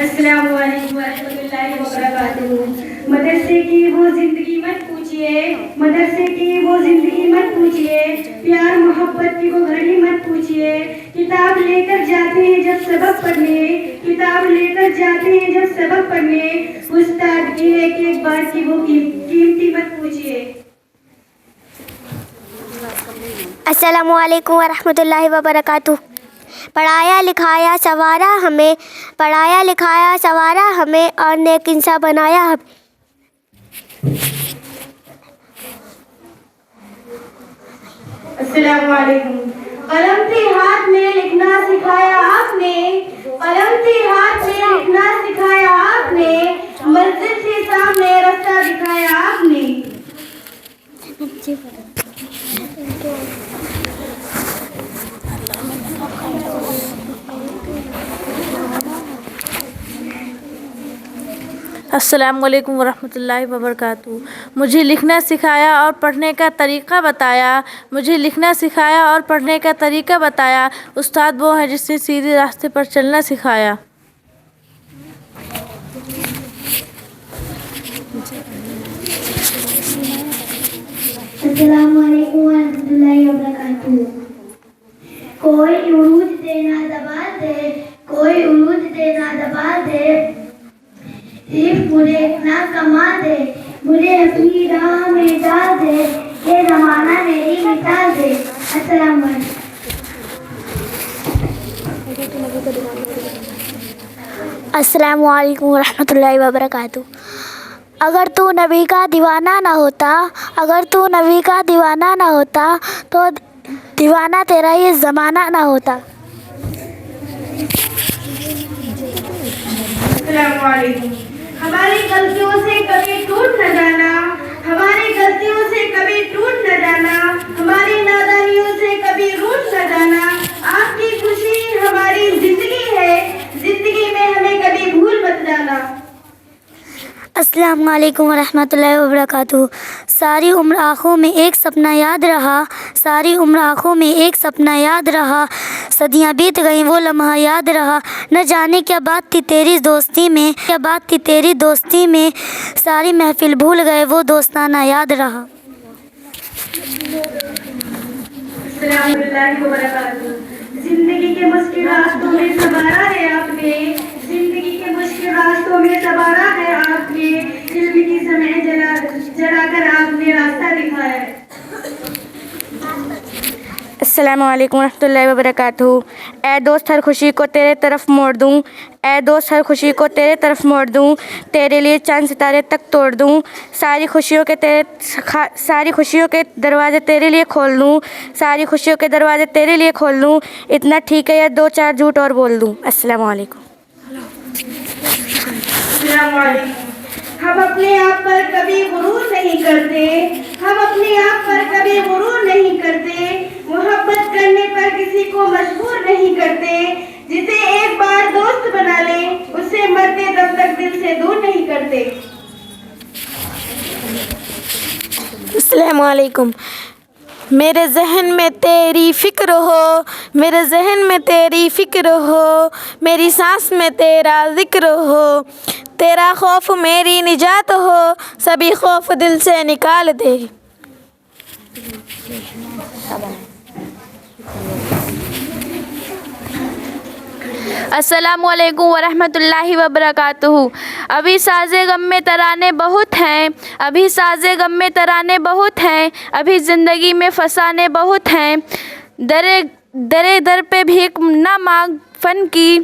अस्सलाम वालेकुम रहमतुल्लाहि व बरकातुहू। मदरसे की वो जिंदगी मत पूछिए, मदरसे की वो जिंदगी मत पूछिए, प्यार मोहब्बत की वो घड़ी मत पूछिए। किताब लेकर जाते हैं जब सबक पढ़ने, किताब लेकर जाते हैं जब सबक पढ़ने, उस्ताद की एक बात की वो कीमती मत पूछिए। अस्सलामु अलैकुम वरहमतुल्लाहि वबरकातुहू। पढ़ाया लिखाया सवारा हमें, पढ़ाया लिखाया सवारा हमें और नेक इंसान बनाया हमें। अस्सलाम वालेकुम। कलम थी हाथ में लिखना सिखाया आपने, कलम थी हाथ में लिखना सिखाया आपने, मंजिल थी सामने रास्ता दिखाया आपने। अस्सलामु अलैकुम वरहमतुल्लाहि वबरकातुहू। मुझे लिखना सिखाया और पढ़ने का तरीक़ा बताया, मुझे लिखना सिखाया और पढ़ने का तरीक़ा बताया। उस्ताद वो है जिसने सीधे रास्ते पर चलना सिखाया। अस्सलामु अलैकुम वरहमतुल्लाहि वबरकातुहू। कोई उरूज देना दबा दे, कोई उरूज देना दबा दे, सिर्फ मुझे ना कमा दे, मुझे अपनी राह में डाल दे, ये ज़माना मेरी मिटा दे। अस्सलाम वालेकुम। अस्सलाम वालेकुम रहमतुल्लाहि व बरकातुहू। अगर तू नबी का दीवाना ना होता, अगर तू नबी का दीवाना ना होता तो दीवाना तेरा ये ज़माना ना होता। अस्सलाम वालेकुम। हमारी गलतियों से कभी टूट न जाना, हमारी गलतियों से कभी टूट न जाना, हमारी नादानियों से कभी रूठ न जाना। आपकी खुशी हमारी जिंदगी है, जिंदगी में हमें कभी भूल मत जाना। अस्सलाम वालेकुम रहमतुल्लाहि व बरकातुहू। सारी उम्र आँखों में एक सपना याद रहा, सारी उम्र आँखों में एक सपना याद रहा, सदियाँ बीत गईं वो लम्हा याद रहा। न जाने क्या बात थी तेरी दोस्ती में, क्या बात थी तेरी दोस्ती में, सारी महफिल भूल गए वो दोस्ताना याद रहा। अस्सलाम वालेकुम व बरकातुहू। जिंदगी के मुश्किल रास्तों में संवारा है आपने, जिंदगी के मुश्किल रास्तों में संवारा है आपने, इल्म की समय जलाकर आपने रास्ता दिखाया है। अस्सलामु अलैकुम रहमतुल्लाहि व बरकातुहू। ऐ दोस्त हर खुशी को तेरे तरफ मोड़ दूँ, ऐ दोस्त हर खुशी को तेरे तरफ मोड़ दूँ, तेरे लिए चांद सितारे तक तोड़ दूँ, सारी खुशियों के दरवाजे तेरे लिए खोल दूँ, सारी खुशियों के दरवाजे तेरे लिए खोल दूँ। इतना ठीक है या दो चार झूठ और बोल दूँ। अस्सलामु अलैकुम। अस्सलाम वालेकुम। हम अपने आप पर कभी गुरूर नहीं करते, हम अपने आप पर कभी गुरूर नहीं करते, मोहब्बत करने पर किसी को मजबूर नहीं करते, जिसे एक बार दोस्त बना ले उसे मरते दम तक दिल से दूर नहीं करते। अस्सलामु अलैकुम। मेरे जहन में तेरी फ़िक्र हो, मेरे जहन में तेरी फ़िक्र हो, मेरी सांस में तेरा ज़िक्र हो, तेरा खौफ मेरी निजात हो, सभी खौफ दिल से निकाल दे। अस्सलामु अलैकुम वरहमतुल्लाहि वबरकातुहू। अभी साज़े गम में तराने बहुत हैं, अभी साज़े गम में तराने बहुत हैं, अभी ज़िंदगी में फसाने बहुत हैं। दरे दर पे भीख ना मांग फ़न की,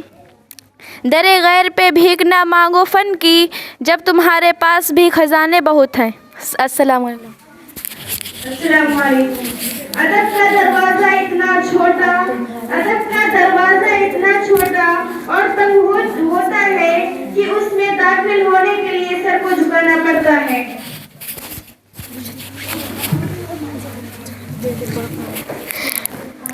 दरे गैर पे भीख ना मांगो फ़न की, जब तुम्हारे पास भी खजाने बहुत हैं। अस्सलामु अलैकुम। अस्सलाम वालेकुम। अदब का दरवाजा इतना छोटा, अदब का दरवाजा इतना छोटा और तंग होता है कि उसमें दाखिल होने के लिए सर को झुकाना पड़ता है।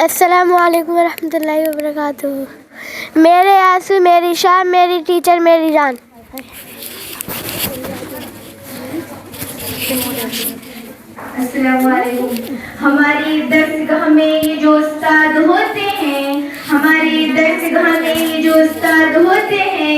अस्सलामु अलैकुम रहमतुल्लाहि व बरकातुहू। मेरे आंसू मेरी शान, मेरी टीचर मेरी जान। अस्सलाम वालेकुम। हमारी दरसगाह में ये जो उस्ताद होते हैं, हमारी दरसगाह में ये जो उस्ताद होते हैं,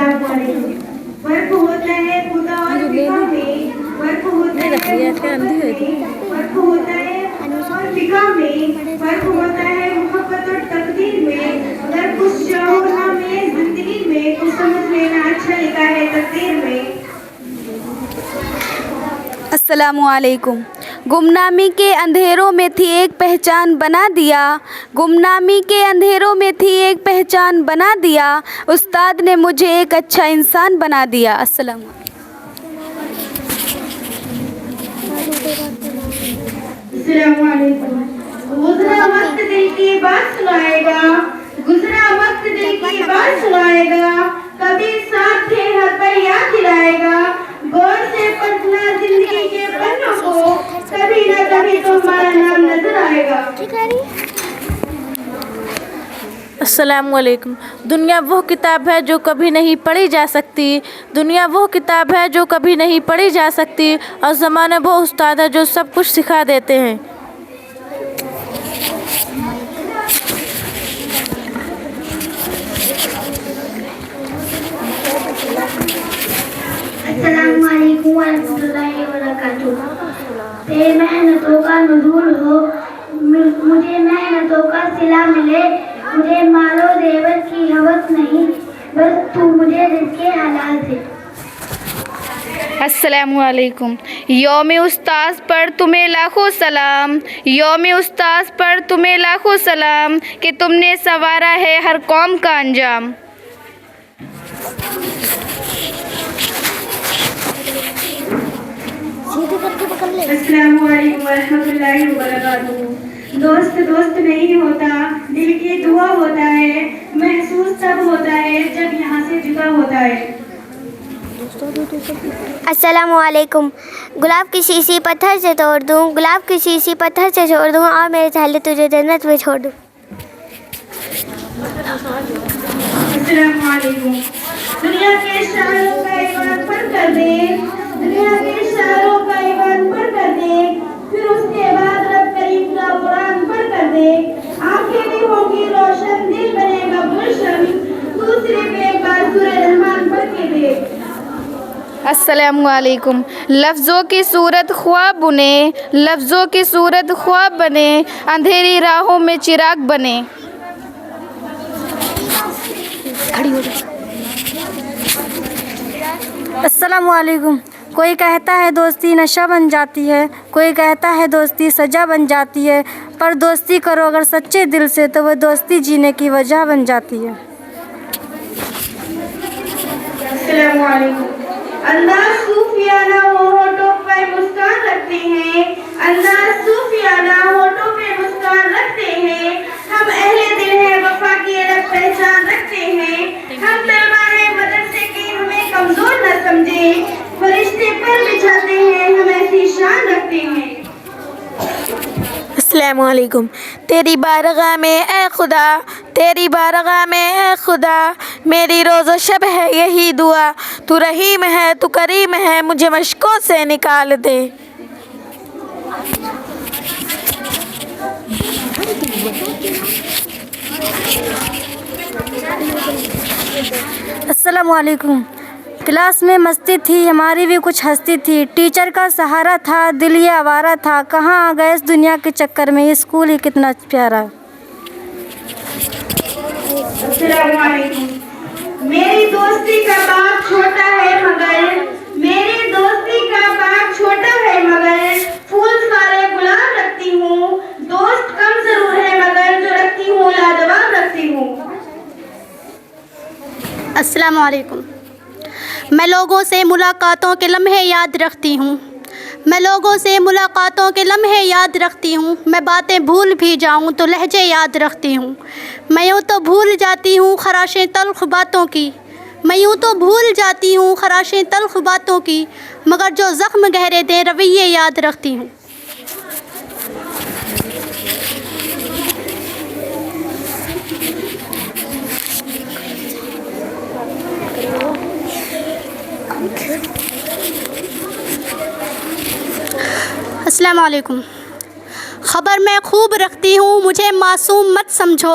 अस्सलाम वालेकुम। फर्क होता है खुदा और फिका में, फर्क होता है फर्क होता है और फिका में, फर्क होता है मोहब्बत और तकदीर में। अगर कुछ चाहो हमें जिंदगी में, कुछ समझ लेना अच्छा लिखा है तकदीर में। अस्सलामुअलैकुम। गुमनामी के अंधेरों में थी एक पहचान बना दिया, गुमनामी के अंधेरों में थी एक पहचान बना दिया, उस्ताद ने मुझे एक अच्छा इंसान बना दिया। अस्सलाम। अस्सलामुअलैकुम। गुजरा वक्त दिल की बात सुनाएगा, गुजरा वक्त दिल की बात सुनाएगा, कभी साथ थे हर पल याद दिलाएगा। गौर से पढ़ना जिंदगी के पन्नों को, कभी न कभी तुम्हारा नाम नजर आएगा। अस्सलामुअलैकुम। दुनिया वो किताब है जो कभी नहीं पढ़ी जा सकती, दुनिया वो किताब है जो कभी नहीं पढ़ी जा सकती, और ज़माना वो उस्ताद है जो सब कुछ सिखा देते हैं। अस्सलामुअलैकुम वरहमतुल्लाहि वबरकातुहू। तेरी मेहनतों का नज़ूल हो, मुझे मेहनतों का सिला मिले, मुझे मालो देवर की हवस नहीं, बस तू मुझे रिज़्क़े हलाल दे। अस्सलामुअलैकुम। यौम उस्ताद पर तुम्हें लाखों सलाम, यौम उस्ताद पर तुम्हें लाखों सलाम, कि तुमने संवारा है हर कौम का अंजाम। अस्सलामुअलैकुम वरहमतुल्लाहि वबरकातुहू। दोस्त दोस्त नहीं होता, दिल की दुआ होता है, महसूस तब होता है जब यहाँ से जुदा होता है। अस्सलामुअलैकुम। गुलाब की शीशी पत्थर से तोड़ दूँ, गुलाब की शीशी पत्थर से छोड़ दूँ, और मेरे चाहले तुझे जन्नत में छोड़ दूँ। अस्सलामुअलैकुम। दुनिया के शायरों का ईमान पर कर दे, दुनिया के शायरों का ईमान पर कर दे, फिर उसके बाद रब करीम का कुरान पर कर दे। आंखें भी होंगी रोशन, दिल बनेगा गुलशन, तू सिर्फ एक बार सूरह रहमान पढ़ के दे। अस्सलामुअलैकुम। लफ्ज़ों की सूरत ख्वाब बुने, लफ्ज़ों की सूरत ख्वाब बने, अंधेरी राहों में चिराग बने। खड़ी हो जाओ। अस्सलामुअलैकुम। कोई कहता है दोस्ती नशा बन जाती है, कोई कहता है दोस्ती सजा बन जाती है, पर दोस्ती करो अगर सच्चे दिल से तो वह दोस्ती जीने की वजह बन जाती है। अस्सलामुअलैकुम। अंदाज़ सूफियाना हो, होठों पे मुस्कान रखते हैं, अंदाज़ सूफियाना होठों पे मुस्कान रखते हैं। हम अहले दिल हैं, वफा की अलग पहचान रखते हैं। हम तलबा हैं मदरसे के, हमें कमजोर न समझे, फरिश्ते पर बिछाते हैं, हम ऐसी शान रखते हैं। अस्सलामुअलैकुम। तेरी बारगाह में ए खुदा, तेरी बारगाह में ए खुदा, मेरी रोज़ो शब है यही दुआ, तू रहीम है तू करीम है, मुझे मशकों से निकाल दे। अस्सलामुअलैकुम। क्लास में मस्ती थी, हमारी भी कुछ हस्ती थी, टीचर का सहारा था, दिल ये आवारा था, कहाँ आ गए इस दुनिया के चक्कर में, ये स्कूल ही कितना प्यारा। अस्सलामुअलैकुम। मेरी दोस्ती का बाग छोटा है मगर, मेरी दोस्ती का बाग छोटा है मगर, फूल सारे गुलाब रखती हूँ, दोस्त कम जरूर है मगर जो रखती हूँ लाजवाब रखती हूँ। अस्सलामुअलैकुम। मैं लोगों से मुलाकातों के लम्हे याद रखती हूँ, मैं लोगों से मुलाकातों के लम्हे याद रखती हूँ, मैं बातें भूल भी जाऊँ तो लहजे याद रखती हूँ। मैं यूँ तो भूल जाती हूँ खराशें तल्ख़ बातों की, मैं यूँ तो भूल जाती हूँ खराशें तल्ख़ बातों की, मगर जो ज़ख्म गहरे दे रवैये याद रखती हूँ। अस्सलामुअलैकुम। ख़बर मैं खूब रखती हूँ, मुझे मासूम मत समझो,